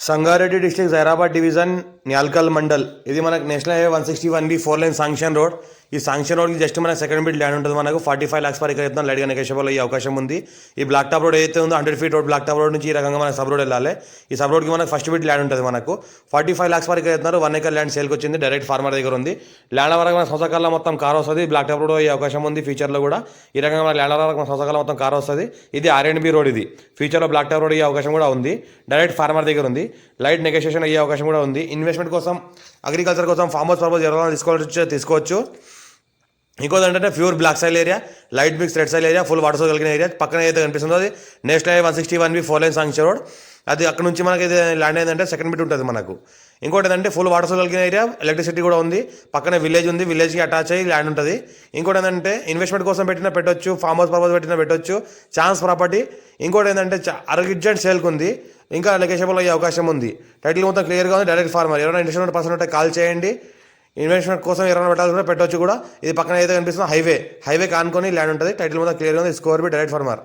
Sangareddy district Zaheerabad division Nyalkal mandal. ఇది మనకు national highway 161B 4 line sanction road. ఈ శాంక్షన్ రోడ్కి జస్ట్ మనకు సెకండ్ బిట్ ల్యాండ్ ఉంటుంది. మనకు 45 lakhs పర్ ఎకర్ అయితే లైట్గా నెగోషియబుల్ అయ్యే అవకాశం ఉంది. ఈ బ్లాక్ టాప్ రోడ్ ఏదైతే ఉందో 100 feet road black top road నుంచి ఈ రకంగా మనకు సబ్ రోడ్ వెళ్ళాలి. ఈ సబ్ రోడ్కి మనకు ఫస్ట్ బిట్ ల్యాండ్ ఉంటుంది. మనకు 45 lakhs పర్ ఎకర్ అవుతున్నారు. 1 acre ల్యాండ్ సేల్కి వచ్చింది. డైరెక్ట్ ఫార్మర్ దగ్గర ఉంది. ల్యాండ్ వరకు మన సంవత్సరాల మొత్తం కార్ వస్తుంది. బ్లాక్ టాప్ రోడ్ అయ్యే అవకాశం ఉంది ఫ్యూచర్లో కూడా. ఈ రకంగా మన ల్యాండ్ వరకు మన సంవత్సరాల మొత్తం కార్ వస్తుంది. ఇది R&B రోడ్. ఇది ఫ్యూచర్లో బ్లాక్ టాప్ రోడ్ అయ్యే అవకాశం కూడా ఉంది. డైరెక్ట్ ఫార్మర్ దగ్గర ఉంది. లైట్ నెగోషియేషన్ అయ్యే అవకాశం కూడా ఉంది. ఇన్వెస్ట్మెంట్ కోసం, అగ్రికల్చర్ కోసం, ఫార్మ్ హౌస్ పర్పస్ ఎవరైనా తీసుకోవచ్చు. ఇంకోటి ఏంటంటే pure black soil area, light mix red soil area, full water source కలిగిన ఏరియా. పక్కన ఏదైతే కనిపిస్తుందో అది national highway 161B 4 line sanction road. అది అక్కడ నుంచి మనకి ల్యాండ్ ఏంటంటే సెకండ్ బిట్ ఉంటుంది మనకు. ఇంకోటి ఏంటంటే ఫుల్ వాటర్ సోర్స్ కలిగిన ఏరియా, ఎలక్ట్రిసిటీ కూడా ఉంది. పక్కన విలేజ్ ఉంది. విలేజ్కి అటాచ్ అయ్యి ల్యాండ్ ఉంటుంది. ఇంకోటి ఏంటంటే ఇన్వెస్ట్మెంట్ కోసం పెట్టొచ్చు, ఫార్మ్ హౌస్ పర్పస్ పెట్టొచ్చు. Chance property. ఇంకోటి ఏంటంటే అర్జెంట్ సేల్కి ఉంది. ఇంకా నెగోషియబుల్ అయ్యే అవకాశం ఉంది. టైటిల్ మొత్తం క్లియర్గా ఉంది. Direct farmer. ఎవరైనా ఇంట్రెస్ట్ పర్సన్ ఉంటే కాల్ చేయండి. ఇన్వెస్ట్మెంట్ కోసం ఎవరైనా పెట్టాల్సి పెట్టవచ్చు కూడా. ఇది పక్కన ఏదైతే కనిపిస్తుందో హైవే కానుకొని ల్యాండ్ ఉంటుంది. టైటిల్ మొత్తం క్లియర్గా ఉంది. స్కోర్ బి డైరెక్ట్ ఫార్మర్.